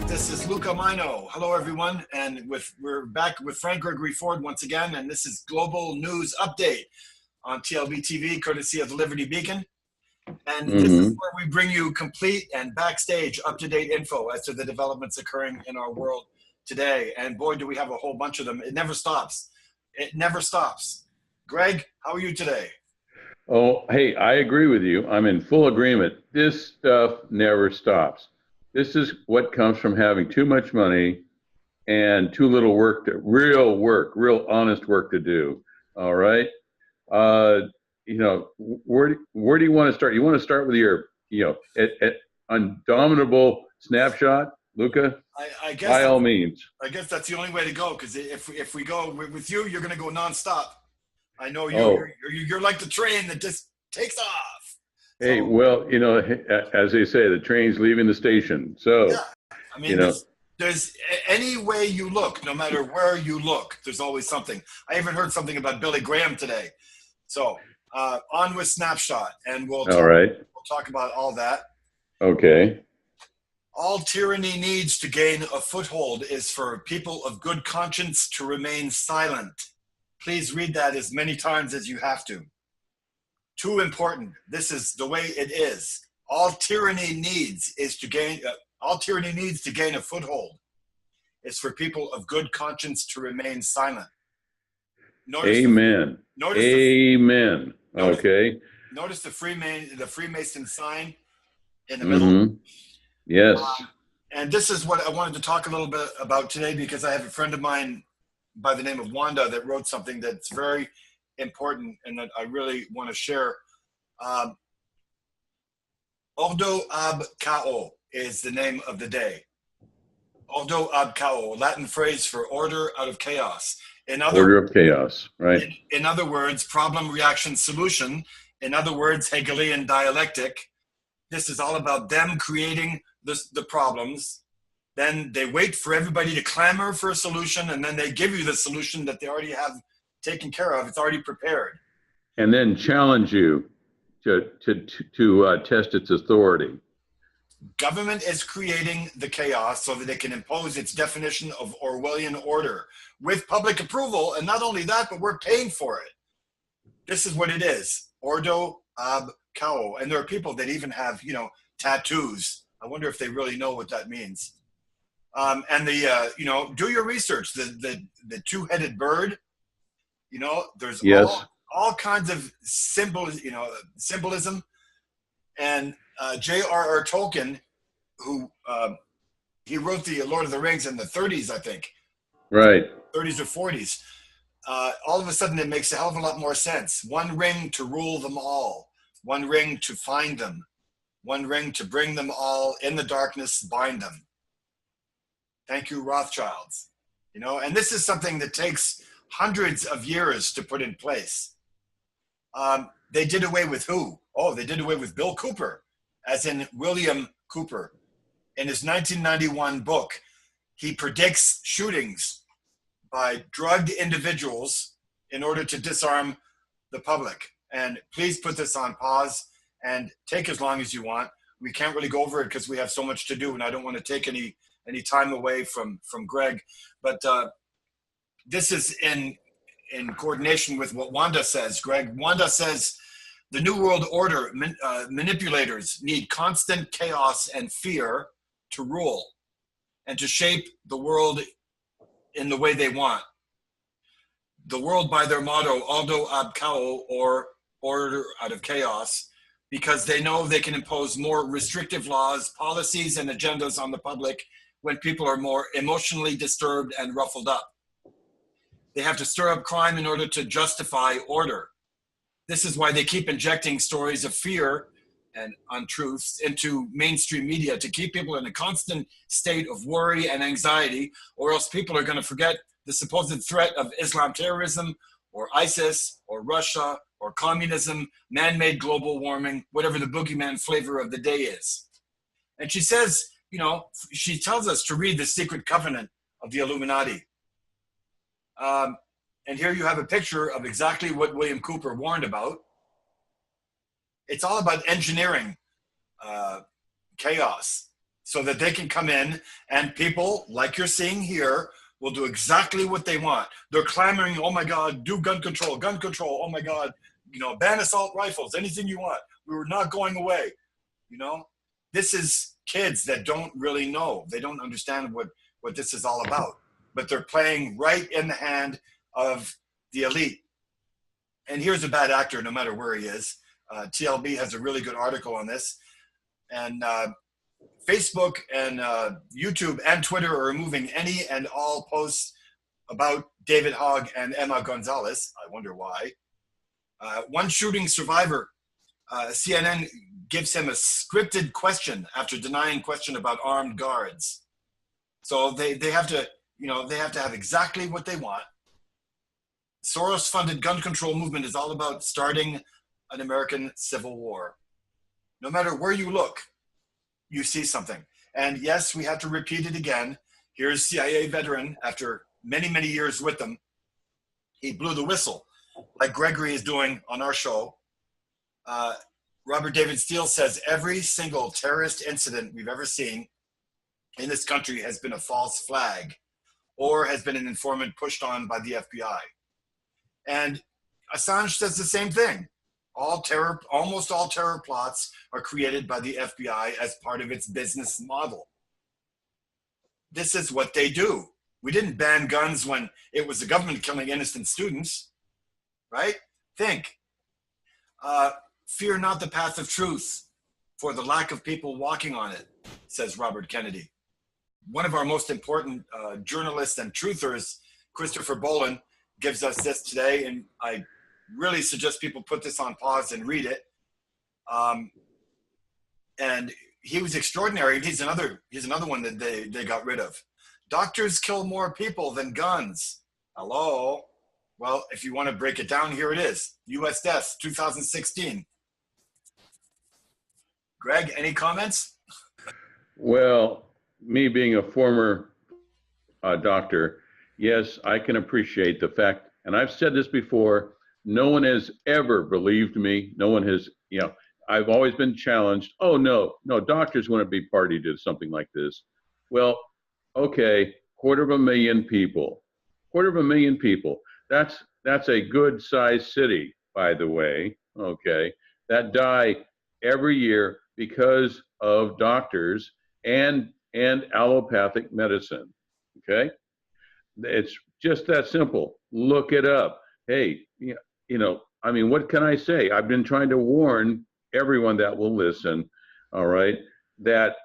This is Luca Majno. Hello, everyone. And we're back with Frank Gregory Ford once again. And this is Global News Update on TLBTV, courtesy of the Liberty Beacon. And this is where we bring you complete and backstage up-to-date info as to the developments occurring in our world today. And boy, do we have a whole bunch of them. It never stops. It never stops. Greg, how are you today? Oh, hey, I agree with you. I'm in full agreement. This stuff never stops. This is what comes from having too much money and too little work, real honest work to do. All right. You know, where do you want to start? You want to start with your, undominable snapshot, Luca? I guess by all means. I guess that's the only way to go, because if we go with you, you're going to go nonstop. I know you're like the train that just takes off. Hey, well, as they say, the train's leaving the station. So, yeah. I mean, there's any way you look, no matter where you look, there's always something. I even heard something about Billy Graham today. So, on with Snapshot, and we'll talk about all that. Okay. All tyranny needs to gain a foothold is for people of good conscience to remain silent. Please read that as many times as you have to. Too important. This is the way it is. All tyranny needs to gain a foothold. It's for people of good conscience to remain silent. Amen. Amen. Okay. Notice the Freemason sign in the middle. Yes. And this is what I wanted to talk a little bit about today, because I have a friend of mine by the name of Wanda that wrote something that's very important and that I really want to share. ORDO ab CHAO is the name of the day. ORDO ab CHAO, Latin phrase for order out of chaos. Order of chaos, right? In other words, problem, reaction, solution. In other words, Hegelian dialectic. This is all about them creating the problems. Then they wait for everybody to clamor for a solution, and then they give you the solution that they already have taken care of. It's already prepared. And then challenge you to test its authority. Government is creating the chaos so that it can impose its definition of Orwellian order with public approval. And not only that, but we're paying for it. This is what it is. Ordo ab CHAO. And there are people that even have, tattoos. I wonder if they really know what that means. And do your research. The two-headed bird, there's all kinds of symbolism. And J.R.R. Tolkien, who he wrote the Lord of the Rings in the 30s, I think. Right. 30s or 40s. All of a sudden, it makes a hell of a lot more sense. One ring to rule them all. One ring to find them. One ring to bring them all in the darkness, bind them. Thank you, Rothschilds. And this is something that takes hundreds of years to put in place. They did away with who? Oh, they did away with Bill Cooper, as in William Cooper. In his 1991 book, he predicts shootings by drugged individuals in order to disarm the public. And please put this on pause and take as long as you want. We can't really go over it because we have so much to do, and I don't want to take any time away from Greg. But this is in coordination with what Wanda says, Greg. Wanda says the New World Order manipulators need constant chaos and fear to rule and to shape the world in the way they want. The world by their motto, Ordo ab CHAO, or order out of chaos, because they know they can impose more restrictive laws, policies, and agendas on the public when people are more emotionally disturbed and ruffled up. They have to stir up crime in order to justify order. This is why they keep injecting stories of fear and untruths into mainstream media to keep people in a constant state of worry and anxiety, or else people are going to forget the supposed threat of Islam terrorism or ISIS or Russia or communism, man-made global warming, whatever the boogeyman flavor of the day is. And she says, you know, she tells us to read the secret covenant of the Illuminati. And here you have a picture of exactly what William Cooper warned about. It's all about engineering chaos so that they can come in and people, like you're seeing here, will do exactly what they want. They're clamoring, oh my God, do gun control, oh my God, you know, ban assault rifles, anything you want. We were not going away, you know? This is kids that don't really know. They don't understand what this is all about. But they're playing right in the hand of the elite. And here's a bad actor, no matter where he is. TLB has a really good article on this. And Facebook and YouTube and Twitter are removing any and all posts about David Hogg and Emma Gonzalez. I wonder why. One shooting survivor, CNN gives him a scripted question after denying question about armed guards. So they have to, you know, they have to have exactly what they want. Soros-funded gun control movement is all about starting an American civil war. No matter where you look, you see something. And yes, we have to repeat it again. Here's CIA veteran after many, many years with them. He blew the whistle, like Gregory is doing on our show. Robert David Steele says every single terrorist incident we've ever seen in this country has been a false flag or has been an informant pushed on by the FBI. And Assange says the same thing. Almost all terror plots are created by the FBI as part of its business model. This is what they do. We didn't ban guns when it was the government killing innocent students, right? Think. Fear not the path of truth for the lack of people walking on it, says Robert Kennedy. One of our most important journalists and truthers, Christopher Bollyn, gives us this today, and I really suggest people put this on pause and read it. And he was extraordinary. He's another one that they got rid of. Doctors kill more people than guns. Hello? Well, if you want to break it down, here it is. U.S. deaths, 2016. Greg, any comments? Well, me being a former doctor, yes, I can appreciate the fact, and I've said this before, no one has ever believed me. No one has, you know, I've always been challenged. Oh, no, doctors wouldn't be party to something like this. Well, okay, 250,000 people. 250,000 people. That's a good sized city, by the way, okay, that die every year because of doctors and allopathic medicine, okay? It's just that simple. Look it up. Hey, you know, I mean, what can I say? I've been trying to warn everyone that will listen, all right, that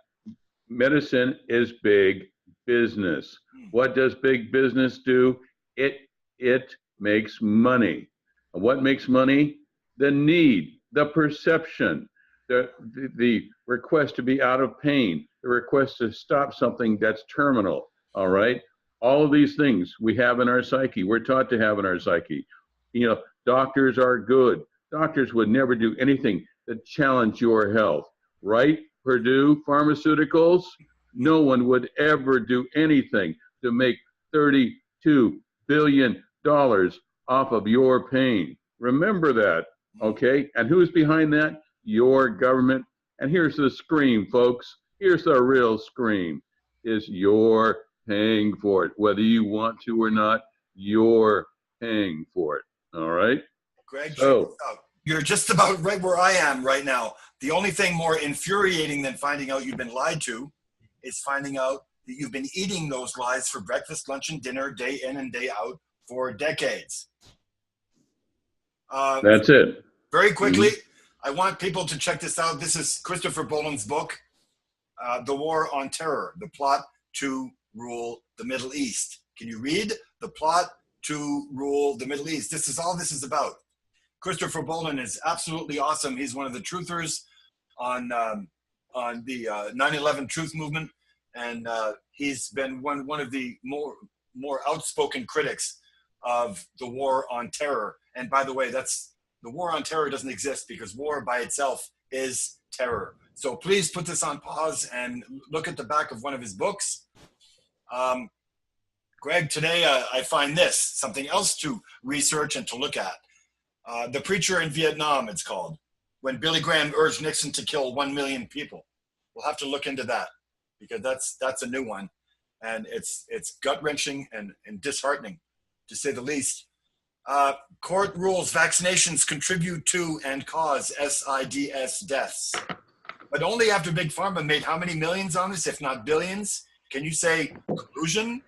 medicine is big business. What does big business do? It makes money. And what makes money? The need, the perception, the request to be out of pain, the request to stop something that's terminal, all right? All of these things we have in our psyche. We're taught to have in our psyche. You know, doctors are good. Doctors would never do anything to challenge your health, right? Purdue Pharmaceuticals, no one would ever do anything to make $32 billion off of your pain. Remember that, okay? And who's behind that? Your government. And here's the scream, folks. Here's the real scream, is you're paying for it. Whether you want to or not, you're paying for it, all right? Greg, so, you're just about right where I am right now. The only thing more infuriating than finding out you've been lied to is finding out that you've been eating those lies for breakfast, lunch, and dinner, day in and day out for decades. That's it. Very quickly, I want people to check this out. This is Christopher Bollyn's book, The War on Terror, The Plot to Rule the Middle East. Can you read? The Plot to Rule the Middle East. This is all this is about. Christopher BOLLYN is absolutely awesome. He's one of the truthers on the 9/11 Truth Movement, and he's been one of the more outspoken critics of the war on terror. And by the way, the war on terror doesn't exist, because war by itself is terror. So please put this on pause and look at the back of one of his books. Greg, today I find this, something else to research and to look at. The Preacher in Vietnam, it's called, when Billy Graham urged Nixon to kill 1 million people. We'll have to look into that, because that's a new one. And it's gut-wrenching and disheartening, to say the least. Court rules vaccinations contribute to and cause SIDS deaths. But only after Big Pharma made how many millions on this, if not billions? Can you say collusion?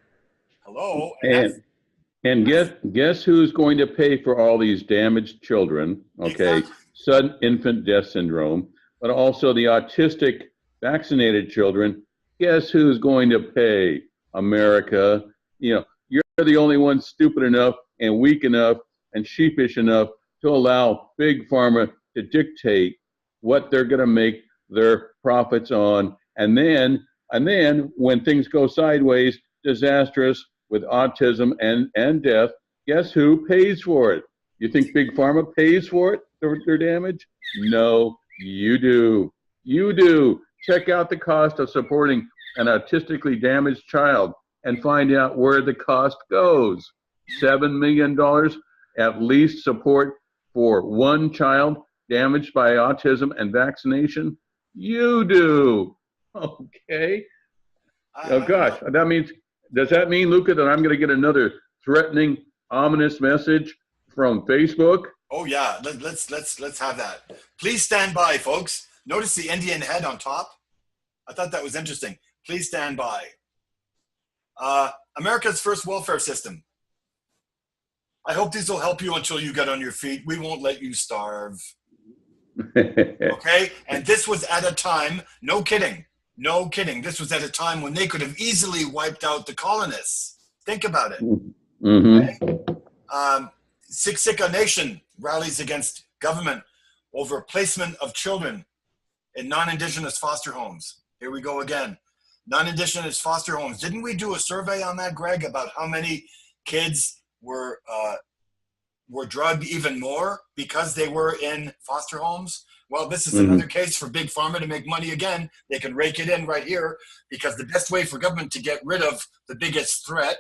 Hello? And guess who's going to pay for all these damaged children? Okay, Exactly. sudden infant death syndrome, but also the autistic vaccinated children. Guess who's going to pay? America. You know, you're the only one stupid enough and weak enough and sheepish enough to allow Big Pharma to dictate what they're going to make their profits on. And then when things go sideways, disastrous, with autism and death, guess who pays for it? You think Big Pharma pays for it, their damage? No, you do. You do. Check out the cost of supporting an autistically damaged child and find out where the cost goes. $7 million at least support for one child damaged by autism and vaccination? You do. Okay. Oh gosh, that means, does that mean, Luca, that I'm going to get another threatening, ominous message from Facebook? Oh yeah, let's have that. Please stand by, folks. Notice the Indian head on top. I thought that was interesting. Please stand by. America's first welfare system. I hope these will help you until you get on your feet. We won't let you starve. Okay? And this was at a time, no kidding, this was at a time when they could have easily wiped out the colonists. Think about it. Mm-hmm. Okay? Siksika Nation rallies against government over placement of children in non-Indigenous foster homes. Here we go again. Non-Indigenous foster homes. Didn't we do a survey on that, Greg, about how many kids were drugged even more because they were in foster homes? Well, this is another case for Big Pharma to make money again. They can rake it in right here, because the best way for government to get rid of the biggest threat,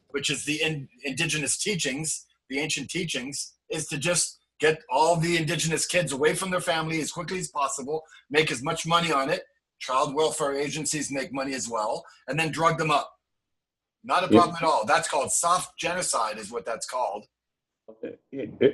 which is the indigenous teachings, the ancient teachings, is to just get all the indigenous kids away from their family as quickly as possible, make as much money on it. Child welfare agencies make money as well, and then drug them up. Not a problem at all. That's called soft genocide, is what that's called.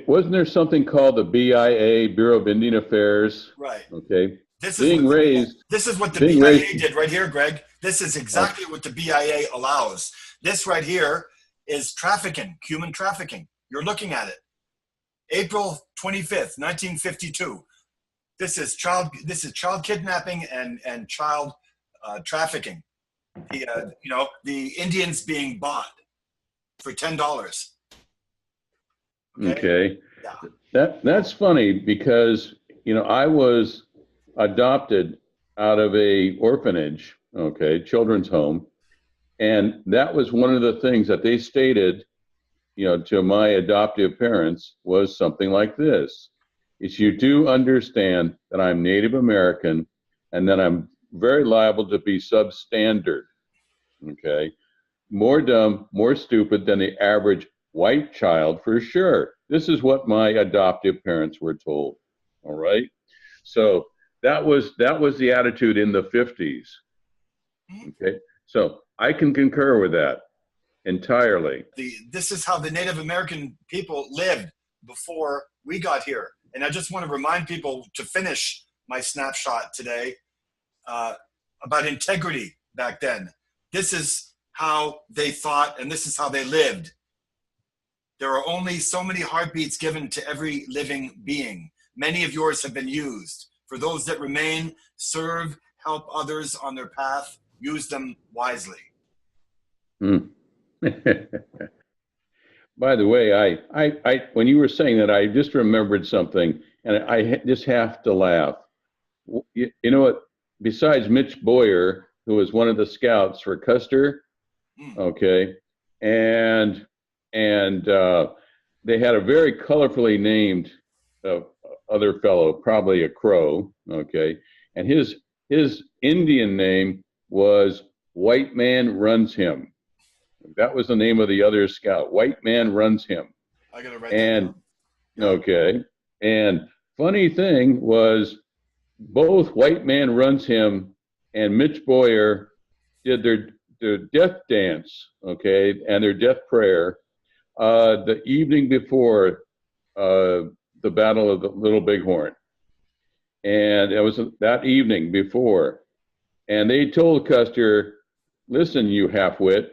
Wasn't there something called the BIA, Bureau of Indian Affairs? Right. Okay. This is what the BIA did right here, Greg. This is exactly what the BIA allows. This right here is trafficking, human trafficking. You're looking at it. April 25th, 1952. This is child kidnapping and child trafficking. The Indians being bought for $10. Okay. Yeah. That's funny, because I was adopted out of a orphanage, okay, children's home, and that was one of the things that they stated, to my adoptive parents, was something like this: is you do understand that I'm Native American and that I'm very liable to be substandard, okay, more dumb, more stupid than the average white child for sure. This is what my adoptive parents were told. All right. So that was the attitude in the 50s. Okay. So I can concur with that entirely. This is how the Native American people lived before we got here. And I just want to remind people, to finish my snapshot today, about integrity back then. This is how they thought, and this is how they lived. There are only so many heartbeats given to every living being. Many of yours have been used. For those that remain, serve, help others on their path, use them wisely. But by the way, when you were saying that, I just remembered something, and just have to laugh. You know what? Besides Mitch Boyer, who was one of the scouts for Custer, okay, and they had a very colorfully named other fellow, probably a Crow, okay, and his Indian name was White Man Runs Him. That was the name of the other scout. White Man Runs Him. I gotta write that down. Okay, and funny thing was, both White Man Runs Him and Mitch Boyer did their death dance, okay, and their death prayer the evening before the Battle of the Little Bighorn. And it was that evening before. And they told Custer, listen, you halfwit,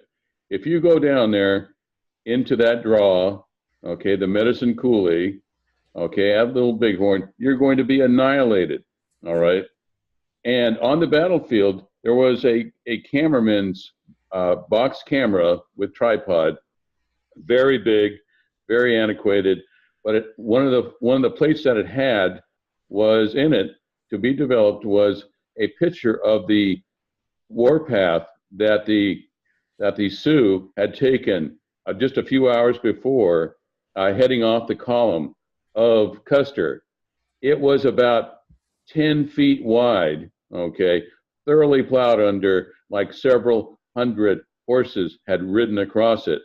if you go down there into that draw, okay, the Medicine Coulee, okay, at Little Bighorn, you're going to be annihilated, all right? And on the battlefield, there was a cameraman's box camera with tripod, very big, very antiquated, but one of the plates that it had was in it to be developed was a picture of the warpath that the Sioux had taken just a few hours before, heading off the column of Custer. It was about 10 feet wide, okay, thoroughly plowed under, like several hundred horses had ridden across it.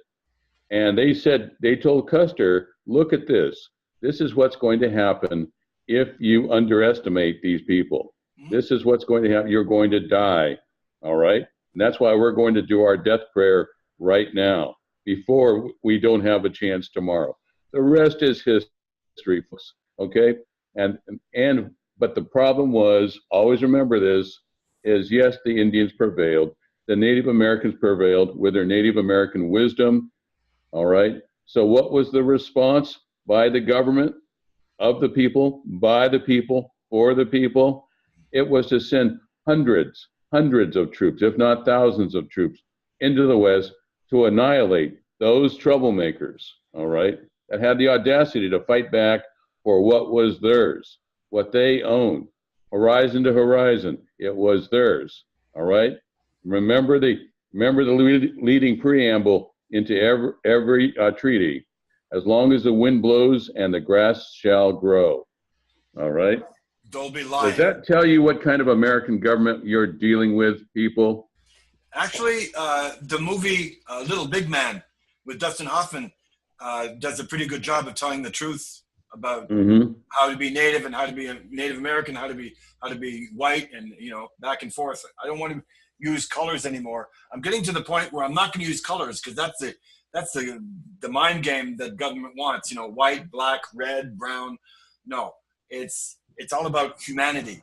And they told Custer, look at this. This is what's going to happen if you underestimate these people. This is what's going to happen. You're going to die, all right? And that's why we're going to do our death prayer right now, before we don't have a chance tomorrow. The rest is history, folks, okay? But the problem was, always remember this, is yes, the Indians prevailed. The Native Americans prevailed with their Native American wisdom, all right? So what was the response by the government, of the people, by the people, for the people? It was to send hundreds of troops, if not thousands of troops, into the West to annihilate those troublemakers, all right, that had the audacity to fight back for what was theirs, what they owned, horizon to horizon. It was theirs, all right? Remember the leading preamble into every treaty: as long as the wind blows and the grass shall grow, all right? Dolby Lion. Does that tell you what kind of American government you're dealing with, people? Actually, the movie Little Big Man with Dustin Hoffman does a pretty good job of telling the truth about how to be Native and how to be a Native American, how to be white, and back and forth. I don't want to use colors anymore. I'm getting to the point where I'm not going to use colors, because that's the mind game that government wants. White, black, red, brown. No, it's all about humanity,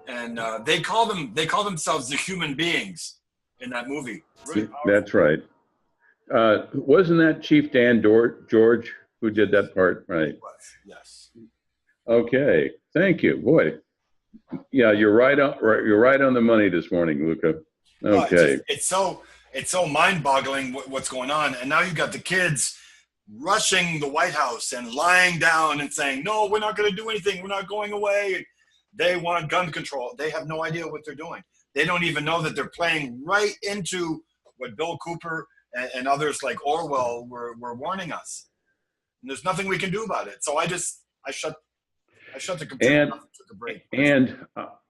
and they call themselves the human beings in that movie. Really powerful. That's right. Wasn't that Chief Dan George who did that part? Right. Yes. Okay. Thank you. Boy. Yeah, you're right on the money this morning, Luca. Okay. It's so mind-boggling what's going on, and now you've got the kids rushing the White House and lying down and saying, no, we're not going to do anything. We're not going away. They want gun control. They have no idea what they're doing. They don't even know that they're playing right into what Bill Cooper and others like Orwell were warning us. And there's nothing we can do about it. So I shut the computer off and took a break. And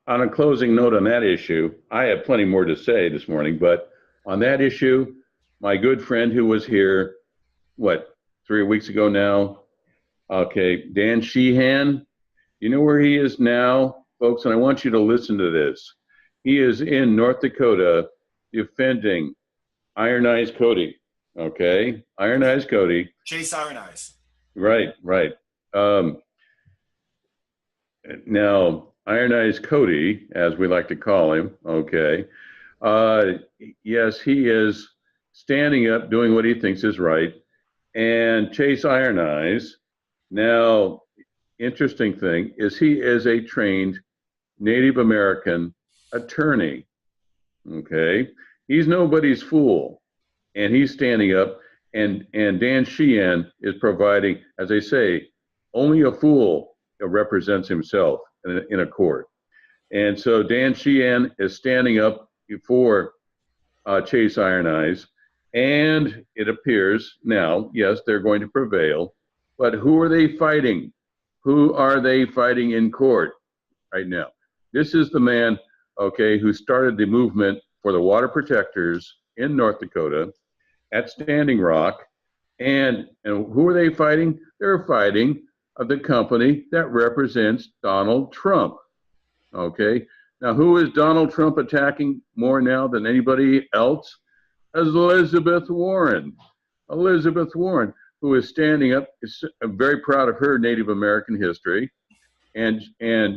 on a closing note on that issue, I have plenty more to say this morning, but on that issue, my good friend who was here, 3 weeks ago now, okay, Dan Sheehan, you know where he is now, folks? And I want you to listen to this. He is in North Dakota defending Iron Eyes Cody, okay? Iron Eyes Cody. Chase Iron Eyes. Right. Now, Iron Eyes Cody, as we like to call him, okay, yes, he is standing up, doing what he thinks is right. And Chase Iron Eyes, now, interesting thing is he is a trained Native American attorney, okay? He's nobody's fool, and he's standing up, And Dan Sheehan is providing, as they say, only a fool represents himself in a court. And so Dan Sheehan is standing up for Chase Iron Eyes, and it appears now, yes, they're going to prevail. But who are they fighting? Who are they fighting in court right now? This is the man, okay, who started the movement for the water protectors in North Dakota at Standing Rock. And who are they fighting? They're fighting the company that represents Donald Trump. Okay. Now, who is Donald Trump attacking more now than anybody else? Elizabeth Warren. Elizabeth Warren, who is standing up, is very proud of her Native American history, and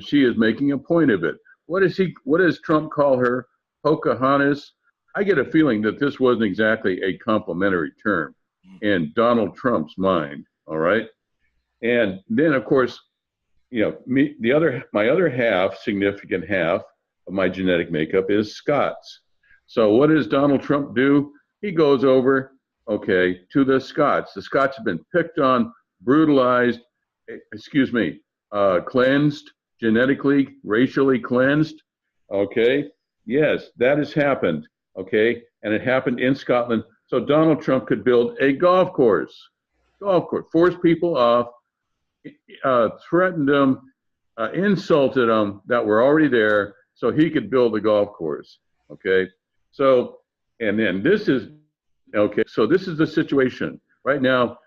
she is making a point of it. What does Trump call her? Pocahontas? I get a feeling that this wasn't exactly a complimentary term in Donald Trump's mind. All right. And then, of course, you know, my other half, significant half of my genetic makeup is Scots. So what does Donald Trump do? He goes over, okay, to the Scots. The Scots have been picked on, brutalized, cleansed, genetically, racially cleansed. Okay. Yes, that has happened. Okay. And it happened in Scotland. So Donald Trump could build a golf course, force people off, threatened them, insulted them that were already there, so he could build a golf course. Okay. So, and then this is the situation right now.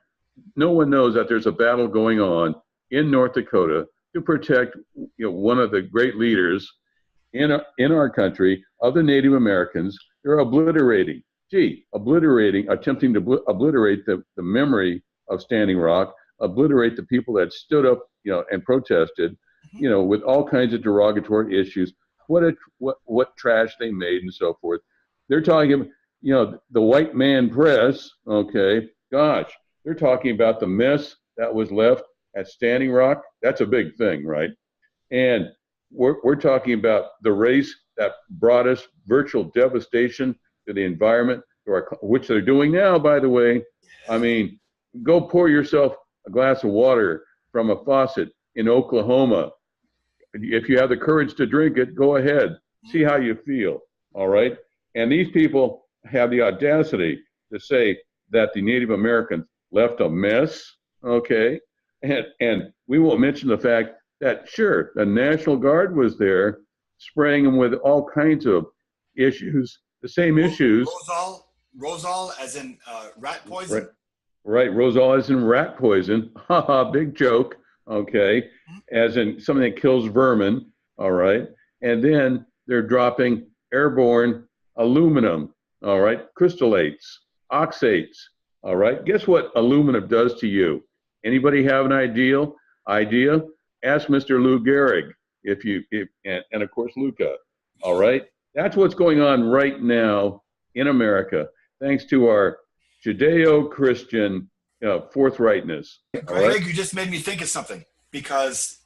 No one knows that there's a battle going on in North Dakota to protect, you know, one of the great leaders in our country of the Native Americans. They're attempting to obliterate the memory of Standing Rock, obliterate the people that stood up, you know, and protested, you know, with all kinds of derogatory issues, what trash they made and so forth. They're talking, you know, the white man press, okay, gosh, they're talking about the mess that was left at Standing Rock. That's a big thing, right? And we're talking about the race that brought us virtual devastation to the environment, which they're doing now, by the way. I mean, go pour yourself a glass of water from a faucet in Oklahoma. If you have the courage to drink it, go ahead. See how you feel, all right? And these people have the audacity to say that the Native Americans left a mess, okay? And we won't mention the fact that, sure, the National Guard was there spraying them with all kinds of issues, the same issues. Rosal as in rat poison? Right, Rosal as in rat poison. Haha, big joke, okay? As in something that kills vermin, all right? And then they're dropping airborne aluminum, all right? Crystalates, oxates, all right? Guess what aluminum does to you? Anybody have an idea? Ask Mr. Lou Gehrig, and of course Luca, all right? That's what's going on right now in America, thanks to our Judeo-Christian forthrightness. Greg, right? you just made me think of something, because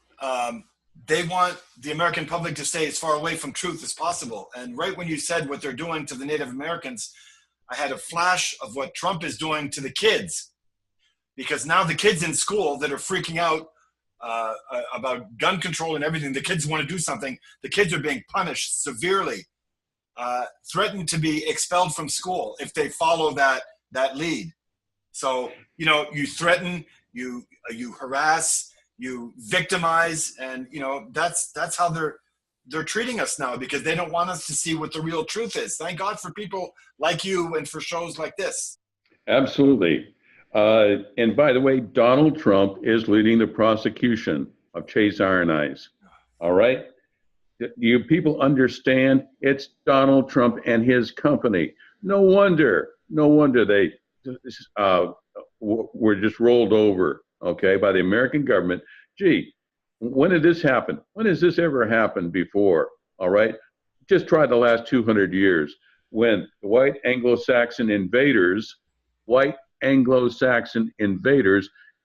they want the American public to stay as far away from truth as possible. And right when you said what they're doing to the Native Americans, I had a flash of what Trump is doing to the kids. Because now the kids in school that are freaking out about gun control and everything, the kids want to do something, the kids are being punished severely, threatened to be expelled from school if they follow that lead. So, you know, you threaten, you harass, you victimize, and, you know, that's how they're treating us now, because they don't want us to see what the real truth is. Thank God for people like you and for shows like this. Absolutely. And by the way, Donald Trump is leading the prosecution of Chase Iron Eyes. All right? You people understand it's Donald Trump and his company. No wonder they were just rolled over, okay, by the American government. Gee, when did this happen? When has this ever happened before? All right? Just try the last 200 years when the white Anglo-Saxon invaders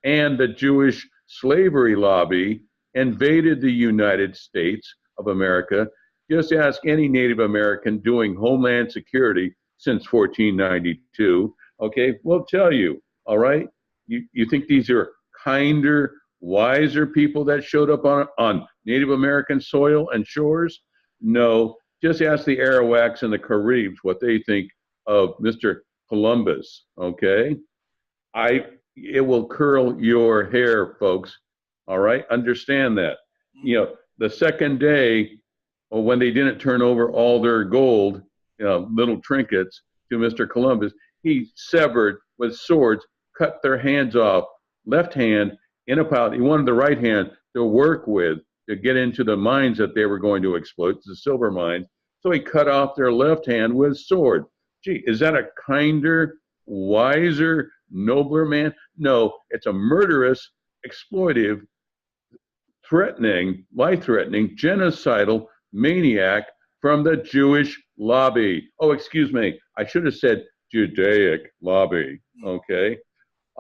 and the Jewish slavery lobby invaded the United States of America. Just ask any Native American doing Homeland Security since 1492. okay, we'll tell you, all right? You think these are kinder, wiser people that showed up on Native American soil and shores? No, just ask the Arawaks and the Caribs what they think of Mr. Columbus, okay? It will curl your hair, folks, all right? Understand that. You know, the second day, or when they didn't turn over all their gold, little trinkets to Mr. Columbus, he severed with swords, cut their hands off, left hand in a pouch. He wanted the right hand to work with to get into the mines that they were going to exploit, the silver mines. So he cut off their left hand with sword. Gee, is that a kinder, wiser, nobler man? No, it's a murderous, exploitive, threatening, life-threatening, genocidal maniac from the Jewish lobby. Oh, excuse me, I should have said Judaic lobby, okay?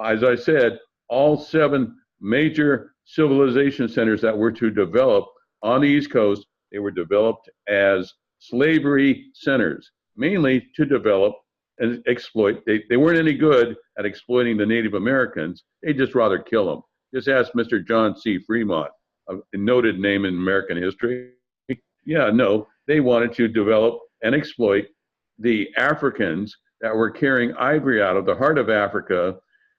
As I said, all 7 major civilization centers that were to develop on the East Coast, they were developed as slavery centers, mainly to develop and exploit. They weren't any good at exploiting the Native Americans. They just rather kill them. Just ask Mr. John C. Fremont, a noted name in American history. Yeah, no, they wanted to develop and exploit the Africans that were carrying ivory out of the heart of Africa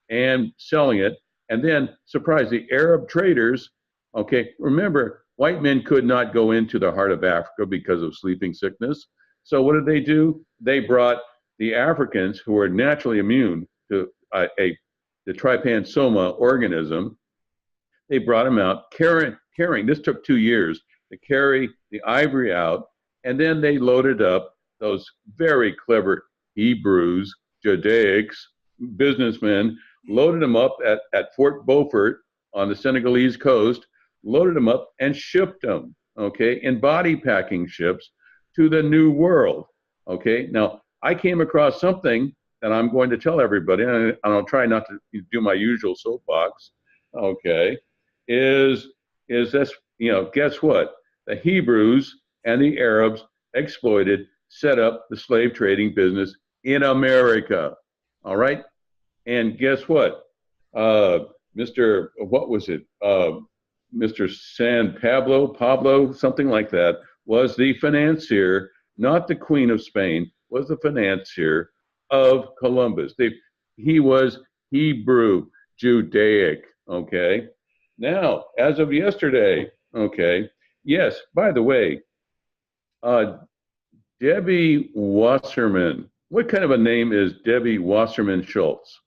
and selling it. And then, surprise, the Arab traders, okay, remember, white men could not go into the heart of Africa because of sleeping sickness. So what did they do? They brought the Africans, who were naturally immune to the trypanosoma organism, they brought them out carrying, this took 2 years to carry the ivory out, and then they loaded up those very clever Hebrews, Judaics, businessmen, loaded them up at Fort Beaufort on the Senegalese coast, loaded them up and shipped them, okay, in body packing ships to the New World, okay? Now, I came across something that I'm going to tell everybody, and I'll try not to do my usual soapbox, okay, is this, you know, guess what? The Hebrews and the Arabs exploited, set up the slave trading business in America, all right? And guess what? Mr. What was it? Mr. San Pablo, something like that, was the financier, not the Queen of Spain, was the financier of Columbus. He was Hebrew, Judaic, okay? Now, as of yesterday, okay, yes, by the way, Debbie Wasserman, what kind of a name is Debbie Wasserman Schultz?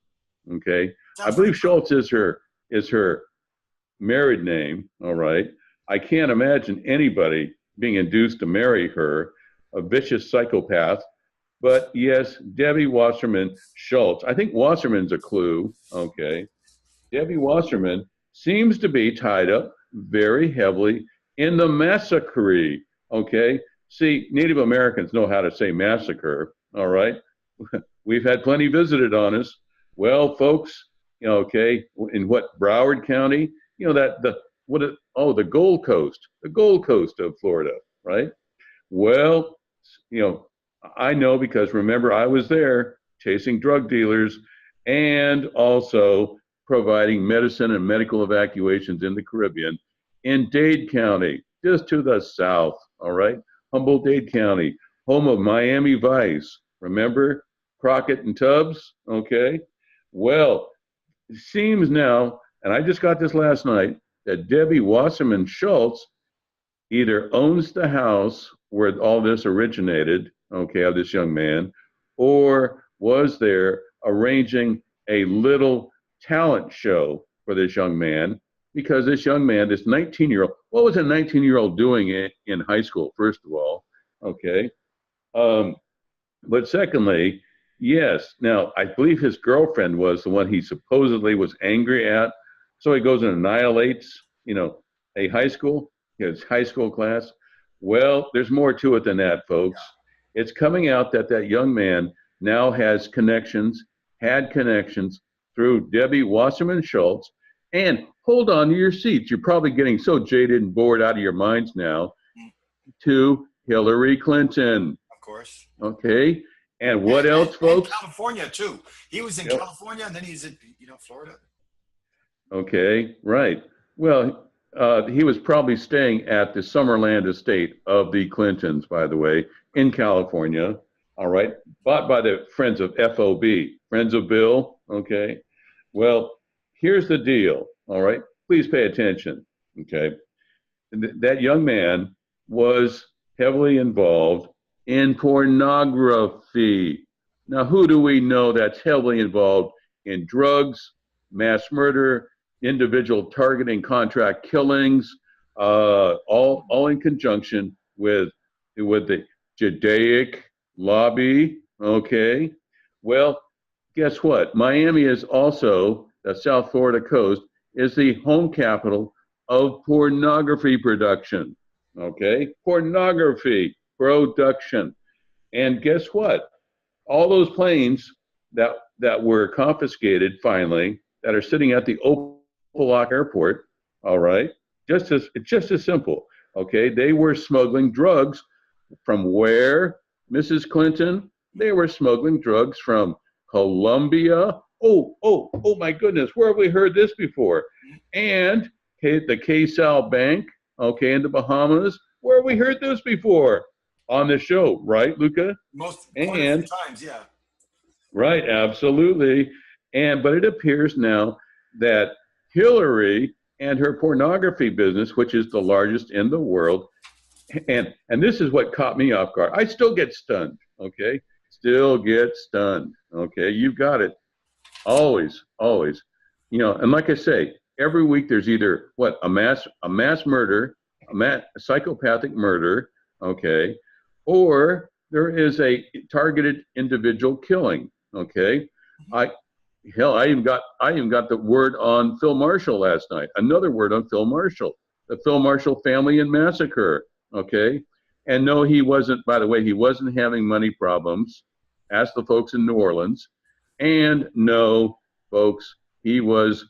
Okay, I believe Schultz is her married name, all right? I can't imagine anybody being induced to marry her, a vicious psychopath. But yes, Debbie Wasserman Schultz. I think Wasserman's a clue, okay? Debbie Wasserman seems to be tied up very heavily in the massacre, okay? See, Native Americans know how to say massacre, all right? We've had plenty visited on us. Well, folks, you know, okay, in what, Broward County? You know, the Gold Coast of Florida, right? Well, you know, I know because remember I was there chasing drug dealers and also providing medicine and medical evacuations in the Caribbean in Dade County, just to the south, all right? Humboldt-Dade County, home of Miami Vice. Remember Crockett and Tubbs, okay? Well, it seems now, and I just got this last night, that Debbie Wasserman Schultz either owns the house where all this originated, okay, of this young man, or was there arranging a little talent show for this young man, because this young man, this 19-year-old, what was a 19-year-old doing in high school, first of all, okay? But secondly, yes, now I believe his girlfriend was the one he supposedly was angry at, so he goes and annihilates, you know, his high school class. Well, there's more to it than that, folks. It's coming out that that young man now has connections, had connections through Debbie Wasserman Schultz. And hold on to your seats. You're probably getting so jaded and bored out of your minds now, to Hillary Clinton. Of course. Okay. And what else, folks? And California too. He was in California, and then he's in Florida. Okay, right. Well, he was probably staying at the Summerland estate of the Clintons, by the way, in California. All right, bought by the Friends of FOB, Friends of Bill. Okay. Well, here's the deal. All right, please pay attention. Okay, that young man was heavily involved in pornography. Now, who do we know that's heavily involved in drugs, mass murder, individual targeting, contract killings, all in conjunction with the Judaic lobby? Okay. Well, guess what? Miami is also, the South Florida coast, is the home capital of pornography production. Okay? Pornography production. And guess what? All those planes that were confiscated finally, that are sitting at the Opelok Airport, all right? It's just as simple. Okay? They were smuggling drugs from where, Mrs. Clinton? They were smuggling drugs from Colombia. Oh my goodness, where have we heard this before? And the K-Sal Bank, okay, in the Bahamas. Where have we heard this before? On the show, right, Luca? Quite a few times, yeah. Right, absolutely. But it appears now that Hillary and her pornography business, which is the largest in the world, and this is what caught me off guard. I still get stunned, okay? Still get stunned, okay? You've got it. Always. And like I say, every week there's either a mass murder, a psychopathic murder, okay, or there is a targeted individual killing, okay. I even got the word on Phil Marshall last night. Another word on Phil Marshall, the Phil Marshall family and massacre, okay. And no, he wasn't. By the way, he wasn't having money problems. Ask the folks in New Orleans. And no, folks, he was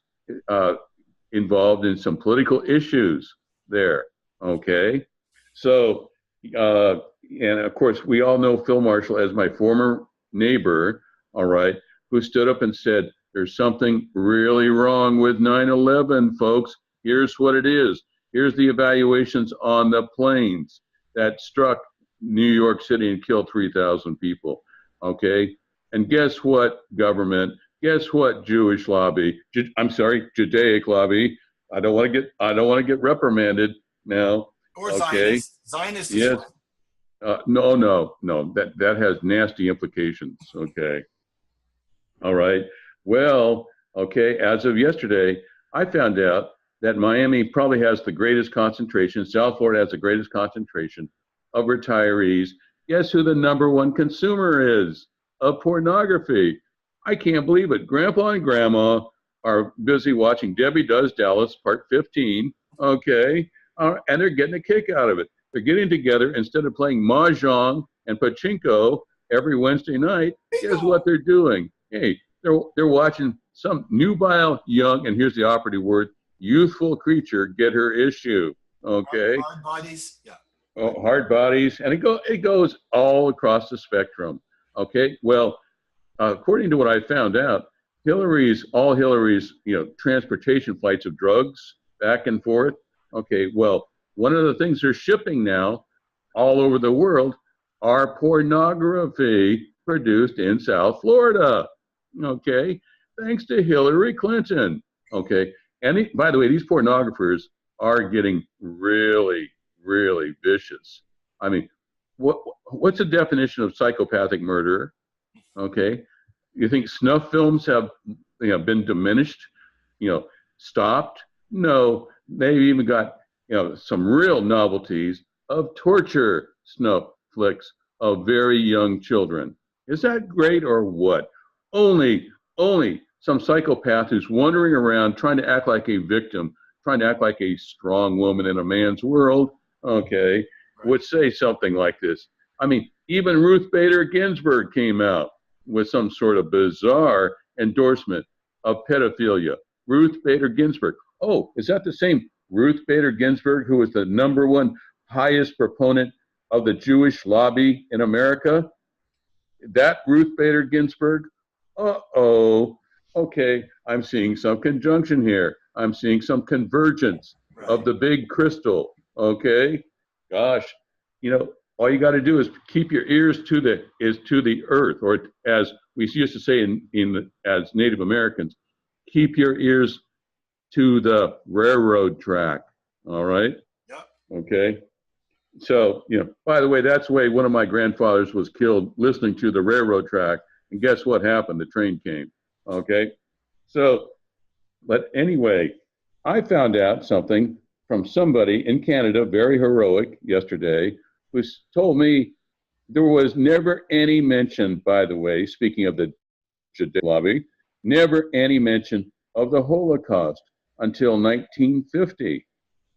involved in some political issues there, okay? So, and of course, we all know Phil Marshall as my former neighbor, all right, who stood up and said, there's something really wrong with 9/11, folks. Here's what it is. Here's the evaluations on the planes that struck New York City and killed 3,000 people, okay? And guess what, government? Guess what, Jewish lobby? Judaic lobby. I don't want to get reprimanded now. Or okay? Zionist. Yes. No. That has nasty implications. Okay. All right. Well, okay. As of yesterday, I found out that Miami probably has the greatest concentration. South Florida has the greatest concentration of retirees. Guess who the #1 consumer is of pornography? I can't believe it. Grandpa and Grandma are busy watching Debbie Does Dallas Part 15, okay, and they're getting a kick out of it. They're getting together instead of playing mahjong and pachinko every Wednesday night. Guess what they're doing? Hey, they're watching some nubile, young, and here's the operative word, youthful creature get her issue, okay? Hard bodies, yeah. Oh, hard bodies, and it goes all across the spectrum, okay? Well, according to what I found out, Hillary's transportation flights of drugs back and forth. Okay, well, one of the things they're shipping now all over the world are pornography produced in South Florida. Okay, thanks to Hillary Clinton. Okay, and by the way, these pornographers are getting really, really vicious. I mean, what's the definition of psychopathic murderer? Okay. You think snuff films have been diminished, stopped? No, they've even got some real novelties of torture snuff flicks of very young children. Is that great or what? Only some psychopath who's wandering around trying to act like a victim, trying to act like a strong woman in a man's world, okay, would say something like this. I mean, even Ruth Bader Ginsburg came out with some sort of bizarre endorsement of pedophilia. Ruth Bader Ginsburg. Oh, is that the same Ruth Bader Ginsburg who was the #1 highest proponent of the Jewish lobby in America? that Ruth Bader Ginsburg? Uh-oh. Okay, I'm seeing some conjunction here. I'm seeing some convergence of the big crystal. Okay, gosh, you know, all you got to do is keep your ears to the earth, or as we used to say as Native Americans, keep your ears to the railroad track. All right. Yep. Okay. So, you know, by the way, that's the way one of my grandfathers was killed, listening to the railroad track. And guess what happened? The train came. Okay. So, but anyway, I found out something from somebody in Canada, very heroic, yesterday, who told me there was never any mention, by the way, speaking of the lobby, never any mention of the Holocaust until 1950.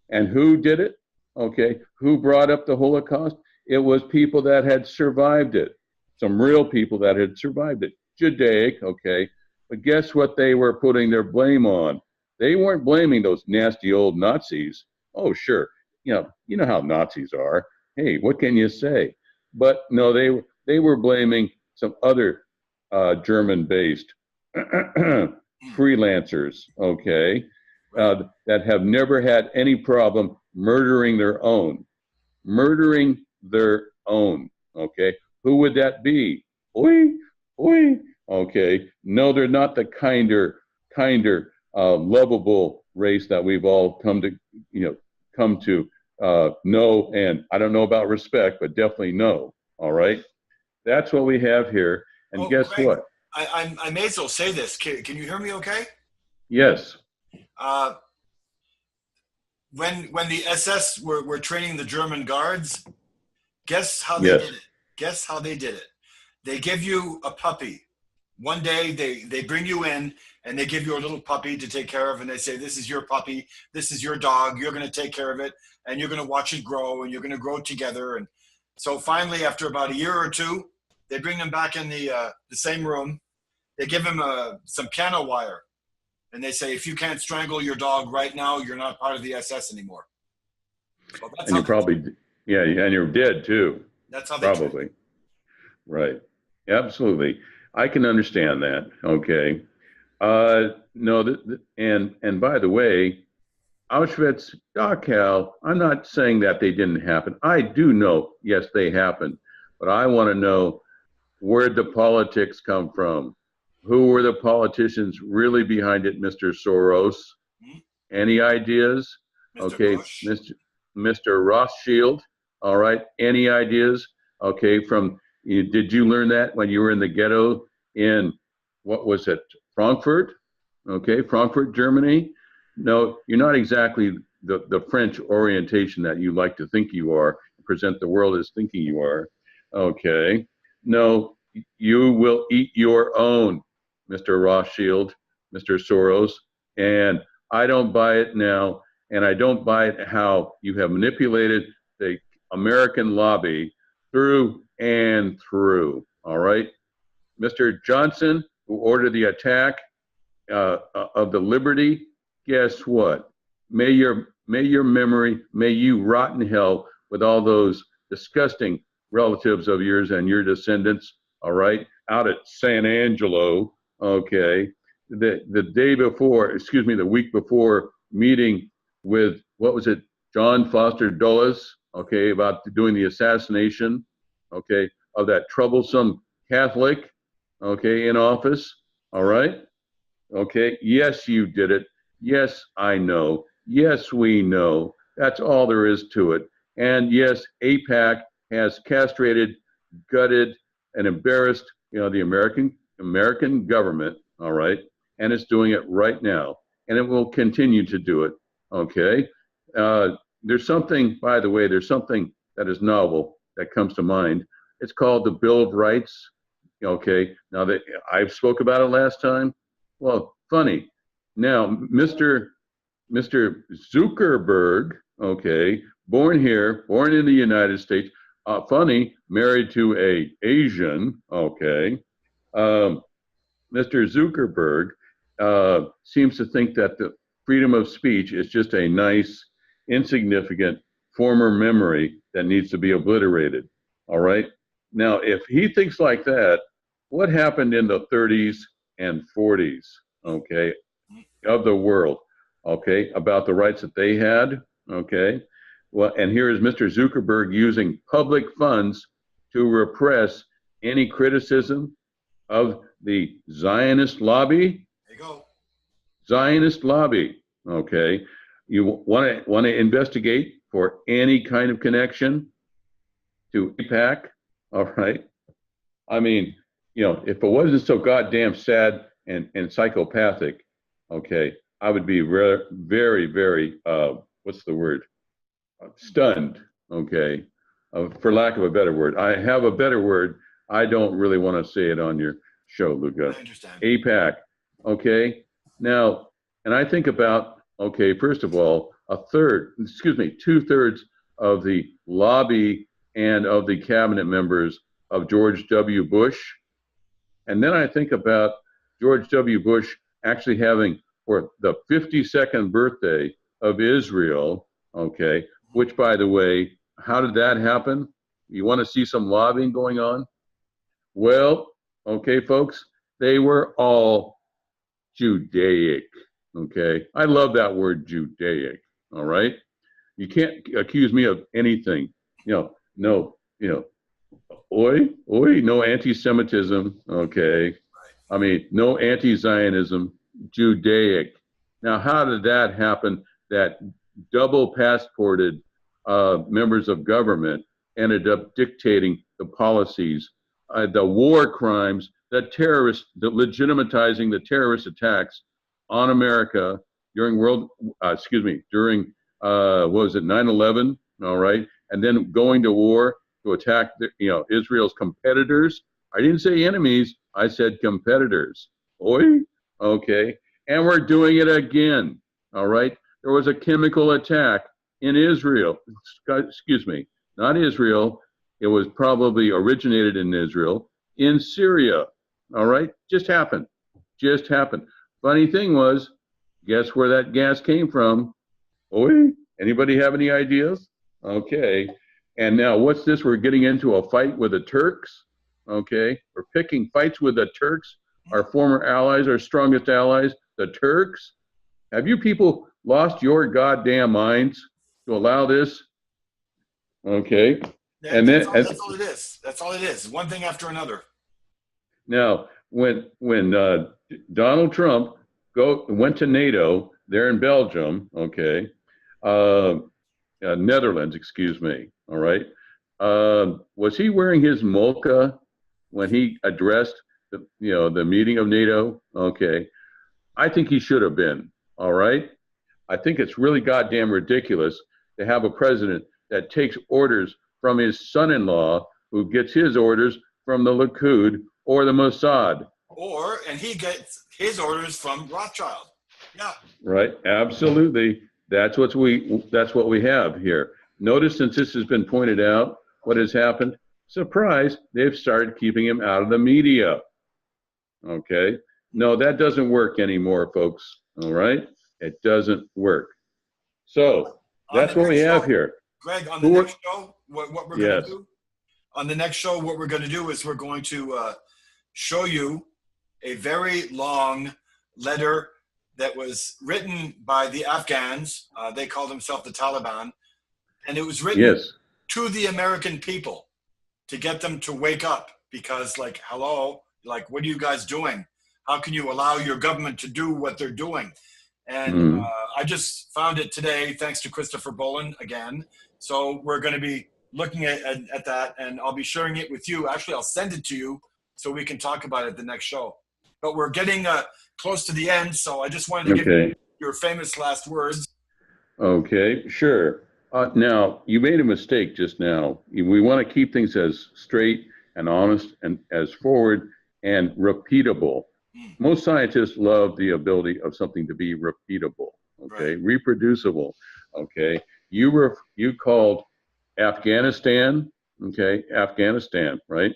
And who did it? Okay, who brought up the Holocaust? It was people that had survived it, some real people that had survived it. Judaic, okay, but guess what they were putting their blame on? They weren't blaming those nasty old Nazis. Oh, sure, you know how Nazis are. Hey, what can you say? But no, they were blaming some other German-based freelancers, okay, that have never had any problem murdering their own. Okay? Who would that be? Oi, oi. Okay. No, they're not the kinder, lovable race that we've all come to know. And I don't know about respect, but definitely know. All right. That's what we have here. And guess Greg, what? I may as well say this. Can you hear me okay? Yes. When the SS were training the German guards, guess how they Yes. did it? Guess how they did it? They give you a puppy. One day they bring you in and they give you a little puppy to take care of, and they say, this is your puppy, this is your dog, you're going to take care of it, and you're going to watch it grow, and you're going to grow together. And so finally, after about a year or two, they bring them back in the same room. They give him some piano wire, and they say, if you can't strangle your dog right now, you're not part of the SS anymore. So that's and you're probably, yeah, and you're dead too. That's how they probably. Right. Absolutely. I can understand that. Okay. No, and by the way, Auschwitz, Dachau, I'm not saying that they didn't happen. I do know, yes, they happened, but I want to know, where'd the politics come from? Who were the politicians really behind it, Mr. Soros? Any ideas? Mr. Okay, Bush. Mr. Rothschild. All right, any ideas? Okay, did you learn that when you were in the ghetto in, what was it, Frankfurt? Okay, Frankfurt, Germany. No, you're not exactly the French orientation that you like to think you are, present the world as thinking you are. Okay, no, you will eat your own, Mr. Rothschild, Mr. Soros, and I don't buy it now, and I don't buy it how you have manipulated the American lobby through and through, all right? Mr. Johnson, who ordered the attack of the Liberty, guess what? May your memory, may you rot in hell with all those disgusting relatives of yours and your descendants, all right, out at San Angelo, okay? The day before, excuse me, the week before, meeting with, what was it, John Foster Dulles, okay, about doing the assassination, okay, of that troublesome Catholic, okay, in office, all right? Okay, yes, you did it. Yes, I know. Yes, we know. That's all there is to it. And yes, AIPAC has castrated, gutted, and embarrassed, the American government, all right? And it's doing it right now. And it will continue to do it, okay? There's something, by the way, there's something that is novel that comes to mind. It's called the Bill of Rights, okay? Now, that I spoke about it last time. Well, funny. Now, Mr. Zuckerberg, okay, born here, born in the United States, funny, married to a Asian, okay. Mr. Zuckerberg seems to think that the freedom of speech is just a nice, insignificant former memory that needs to be obliterated, all right? Now, if he thinks like that, what happened in the 30s and 40s, okay, of the world, okay, about the rights that they had, okay? Well, and here is Mr. Zuckerberg using public funds to repress any criticism of the Zionist lobby. There you go. Zionist lobby, okay? You want to investigate for any kind of connection to AIPAC, all right? I mean, you know, if it wasn't so goddamn sad and psychopathic, okay, I would be very, very, what's the word? Stunned, okay, for lack of a better word. I have a better word. I don't really want to say it on your show, Luca. I understand. AIPAC, okay? Now, and I think about, okay, first of all, two-thirds of the lobby and of the cabinet members of George W. Bush. And then I think about George W. Bush actually having, for the 52nd birthday of Israel, okay, which, by the way, how did that happen? You want to see some lobbying going on? Well, okay, folks, they were all Judaic, okay? I love that word, Judaic, all right? You can't accuse me of anything, no, no anti-Semitism, okay? I mean, no anti-Zionism, Judaic. Now, how did that happen that double passported members of government ended up dictating the policies, the war crimes, the legitimatizing the terrorist attacks on America during during, what was it, 9/11, all right? And then going to war to attack, Israel's competitors. I didn't say enemies, I said competitors. Okay. And we're doing it again, all right? There was a chemical attack in Israel, excuse me, not Israel. It was probably originated in Israel, in Syria, all right? Just happened. Funny thing was, guess where that gas came from? Anybody have any ideas? Okay. And now what's this? We're getting into a fight with the Turks, okay? We're picking fights with the Turks, our former allies, our strongest allies, the Turks. Have you people lost your goddamn minds to allow this? Okay. That's all it is. That's all it is. One thing after another. Now, when Donald Trump went to NATO there in Belgium, okay, Netherlands, excuse me, all right, was he wearing his molka when he addressed the meeting of NATO? Okay, I think he should have been, all right? I think it's really goddamn ridiculous to have a president that takes orders from his son-in-law, who gets his orders from the Likud or the Mossad. And he gets his orders from Rothschild. Yeah. Right, absolutely. That's what we have here. Notice, since this has been pointed out, what has happened? Surprise, they've started keeping him out of the media. Okay? No, that doesn't work anymore, folks. All right? It doesn't work. So, that's what we have here. Greg, on the next show, what we're going to do? On the next show, what we're going to do is we're going to show you a very long letter that was written by the Afghans. They call themselves the Taliban. And it was written to the American people to get them to wake up, because, like, hello, like, what are you guys doing? How can you allow your government to do what they're doing? And I just found it today, thanks to Christopher BOLLYN again. So we're going to be looking at that, and I'll be sharing it with you. Actually, I'll send it to you so we can talk about it the next show. But we're getting close to the end, so I just wanted to get your famous last words. Okay, sure. Now, you made a mistake just now. We want to keep things as straight and honest and as forward and repeatable. Most scientists love the ability of something to be repeatable, okay, reproducible, okay. You called Afghanistan, okay, Afghanistan, right?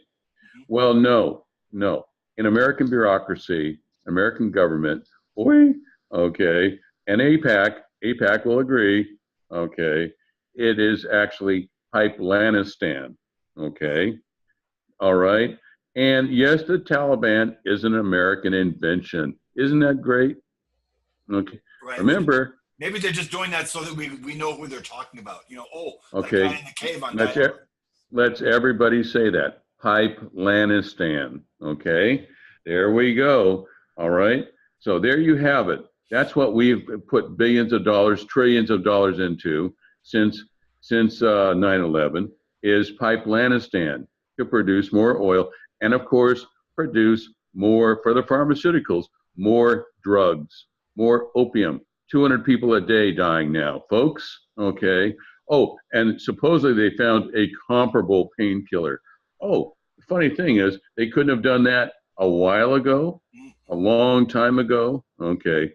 Well, no. In American bureaucracy, American government, okay, and AIPAC will agree, okay, it is actually Pipelanistan, okay. all right? And yes, the Taliban is an American invention. Isn't that great? Okay. Right. Remember, Maybe they're just doing that so that we know who they're talking about. You know, oh, that guy okay, in the cave on let's, that. let's everybody say that. Pipe Lanistan. Okay, there we go. All right. So there you have it. That's what we've put billions of dollars, trillions of dollars into since 9/11 is Pipe Lanistan to produce more oil and of course produce more for the pharmaceuticals, more drugs, more opium. 200 people a day dying now, folks. Okay. Oh, and supposedly they found a comparable painkiller. Oh, the funny thing is they couldn't have done that a while ago, a long time ago. Okay.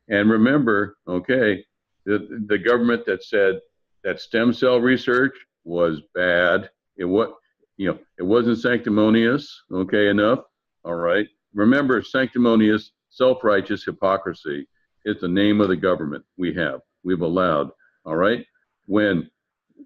And remember, okay, the government that said that stem cell research was bad. It wasn't sanctimonious, okay, enough. All right. Remember, sanctimonious, self-righteous hypocrisy is the name of the government we've allowed. All right. When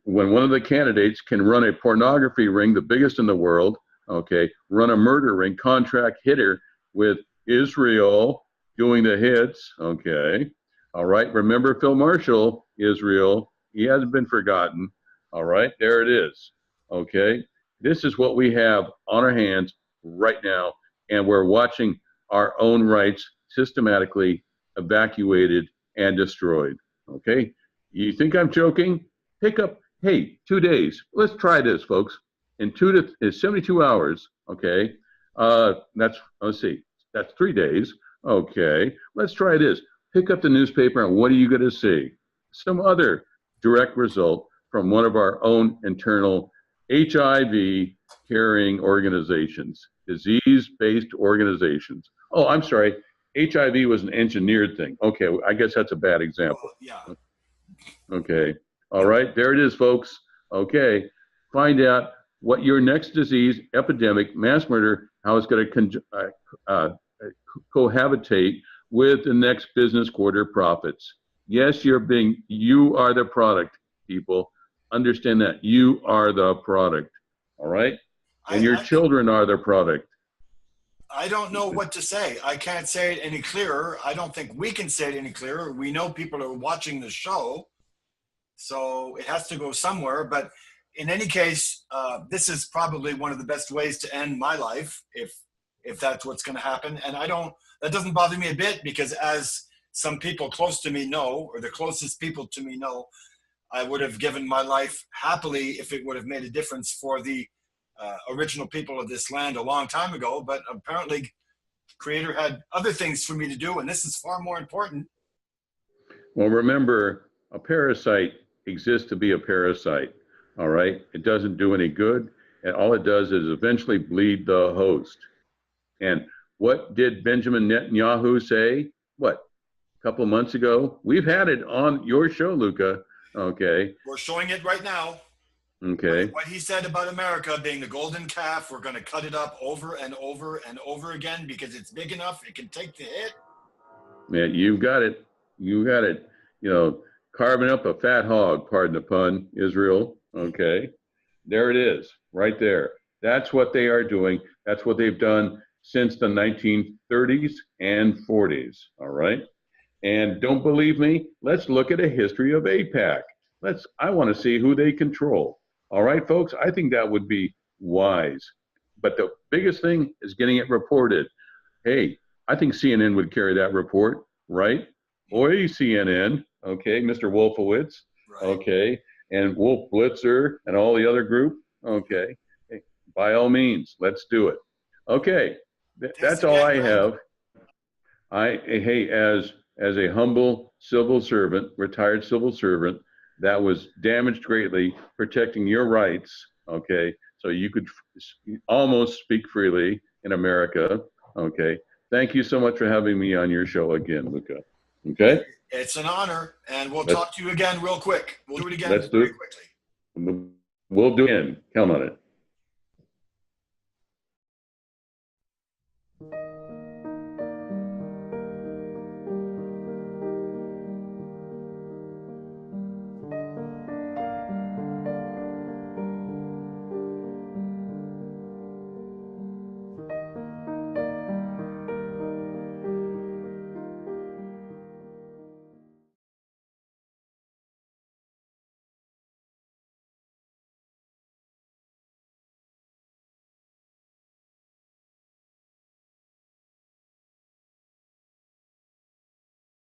one of the candidates can run a pornography ring, the biggest in the world, okay, run a murder ring, contract hitter with Israel doing the hits, okay, all right. Remember Phil Marshall, Israel, he hasn't been forgotten, all right, there it is, okay. This is what we have on our hands right now, and we're watching our own rights systematically evacuated and destroyed, okay. You think I'm joking? Pick up, hey, 2 days. Let's try this, folks. In 72 hours, okay, let's see, that's 3 days. Okay, let's try this. Pick up the newspaper and what are you going to see? Some other direct result from one of our own internal HIV carrying organizations, disease-based organizations. Oh, I'm sorry, HIV was an engineered thing. Okay, I guess that's a bad example. Yeah. Okay. All right. There it is, folks. Okay. Find out what your next disease, epidemic, mass murder, how it's going to cohabitate with the next business quarter profits. Yes, you are the product, people. Understand that. You are the product. All right. And your children are the product. I don't know what to say. I can't say it any clearer. I don't think we can say it any clearer. We know people are watching the show, so it has to go somewhere. But in any case, this is probably one of the best ways to end my life, if that's what's going to happen. And that doesn't bother me a bit, because as some people close to me know, or the closest people to me know, I would have given my life happily if it would have made a difference for the original people of this land a long time ago. But apparently Creator had other things for me to do, and this is far more important. Well, remember, a parasite exists to be a parasite. All right. It doesn't do any good. And all it does is eventually bleed the host. And what did Benjamin Netanyahu say? What? A couple of months ago? We've had it on your show, Luca. Okay. We're showing it right now. Okay. What he said about America being the golden calf, we're going to cut it up over and over and over again because it's big enough, it can take the hit. Man, you got it. You got it. Carving up a fat hog, pardon the pun, Israel. Okay. There it is, right there. That's what they are doing. That's what they've done since the 1930s and 40s. All right. And don't believe me? Let's look at a history of AIPAC. I want to see who they control. All right, folks, I think that would be wise. But the biggest thing is getting it reported. Hey, I think CNN would carry that report, right? Boy, CNN, okay, Mr. Wolfowitz, right. Okay, and Wolf Blitzer and all the other group, okay. Hey, by all means, let's do it. Okay, that's all I have. Hey, as a humble civil servant, retired civil servant, that was damaged greatly, protecting your rights, okay, so you could almost speak freely in America, okay. Thank you so much for having me on your show again, Luca, okay? It's an honor, and we'll talk to you again real quick. We'll do it again very quickly. We'll do it again. Count on it.